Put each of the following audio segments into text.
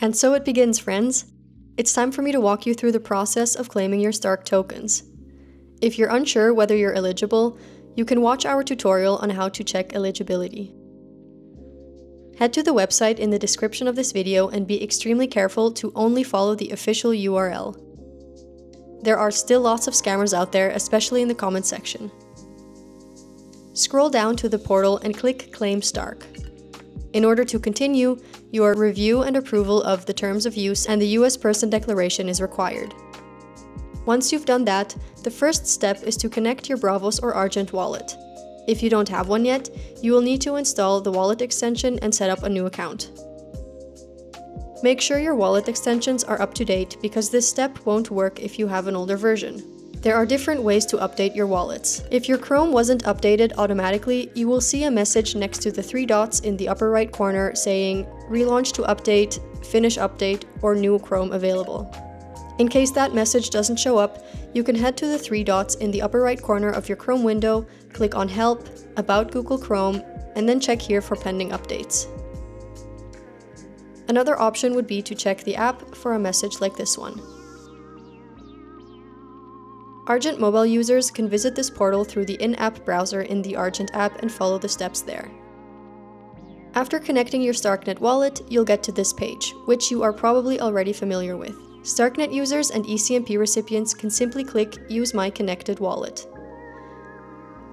And so it begins, friends. It's time for me to walk you through the process of claiming your STRK tokens. If you're unsure whether you're eligible, you can watch our tutorial on how to check eligibility. Head to the website in the description of this video and be extremely careful to only follow the official URL. There are still lots of scammers out there, especially in the comment section. Scroll down to the portal and click Claim STRK. In order to continue, your review and approval of the terms of use and the US person declaration is required. Once you've done that, the first step is to connect your Bravos or Argent wallet. If you don't have one yet, you will need to install the wallet extension and set up a new account. Make sure your wallet extensions are up to date because this step won't work if you have an older version. There are different ways to update your wallets. If your Chrome wasn't updated automatically, you will see a message next to the 3 dots in the upper right corner saying Relaunch to update, Finish update, or New Chrome available. In case that message doesn't show up, you can head to the 3 dots in the upper right corner of your Chrome window, click on Help, About Google Chrome, and then check here for pending updates. Another option would be to check the app for a message like this one. Argent mobile users can visit this portal through the in-app browser in the Argent app and follow the steps there. After connecting your Starknet wallet, you'll get to this page, which you are probably already familiar with. Starknet users and ECMP recipients can simply click Use My Connected Wallet.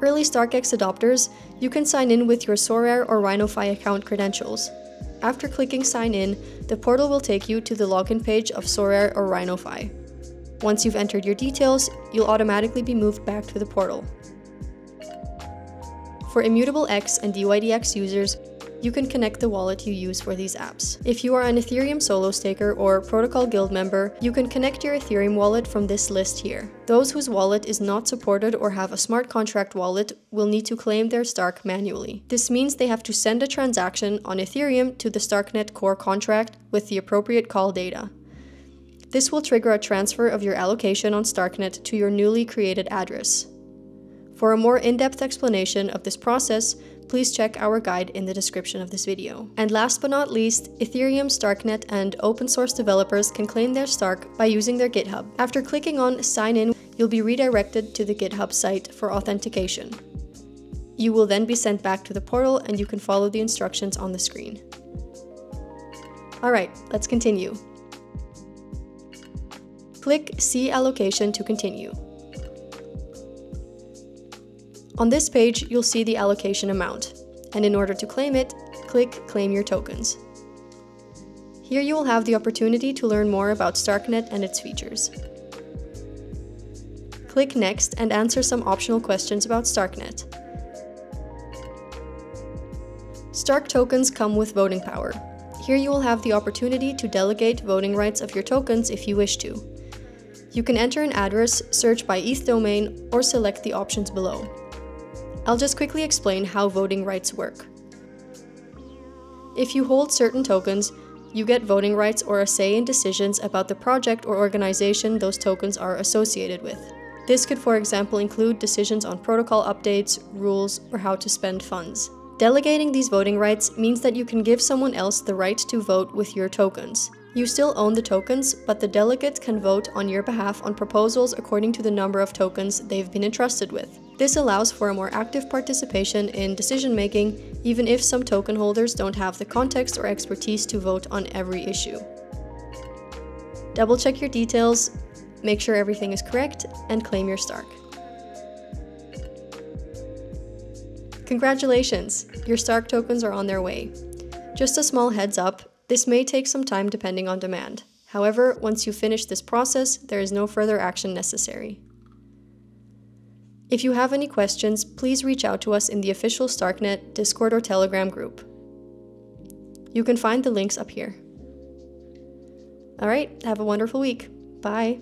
Early StarkX adopters, you can sign in with your Sorare or RhinoFi account credentials. After clicking Sign In, the portal will take you to the login page of Sorare or RhinoFi. Once you've entered your details, you'll automatically be moved back to the portal. For Immutable X and DYDX users, you can connect the wallet you use for these apps. If you are an Ethereum solo staker or Protocol Guild member, you can connect your Ethereum wallet from this list here. Those whose wallet is not supported or have a smart contract wallet will need to claim their STRK manually. This means they have to send a transaction on Ethereum to the Starknet core contract with the appropriate call data. This will trigger a transfer of your allocation on Starknet to your newly created address. For a more in-depth explanation of this process, please check our guide in the description of this video. And last but not least, Ethereum, Starknet, and open source developers can claim their STRK by using their GitHub. After clicking on Sign In, you'll be redirected to the GitHub site for authentication. You will then be sent back to the portal and you can follow the instructions on the screen. Alright, let's continue. Click See Allocation to continue. On this page, you'll see the allocation amount, and in order to claim it, click Claim Your Tokens. Here you will have the opportunity to learn more about Starknet and its features. Click Next and answer some optional questions about Starknet. STRK tokens come with voting power. Here you will have the opportunity to delegate voting rights of your tokens if you wish to. You can enter an address, search by ETH domain, or select the options below. I'll just quickly explain how voting rights work. If you hold certain tokens, you get voting rights or a say in decisions about the project or organization those tokens are associated with. This could, for example, include decisions on protocol updates, rules, or how to spend funds. Delegating these voting rights means that you can give someone else the right to vote with your tokens. You still own the tokens, but the delegates can vote on your behalf on proposals according to the number of tokens they've been entrusted with. This allows for a more active participation in decision-making, even if some token holders don't have the context or expertise to vote on every issue. Double-check your details, make sure everything is correct, and claim your STRK. Congratulations! Your STRK tokens are on their way. Just a small heads up, this may take some time depending on demand. However, once you finish this process, there is no further action necessary. If you have any questions, please reach out to us in the official Starknet Discord or Telegram group. You can find the links up here. Alright, have a wonderful week. Bye!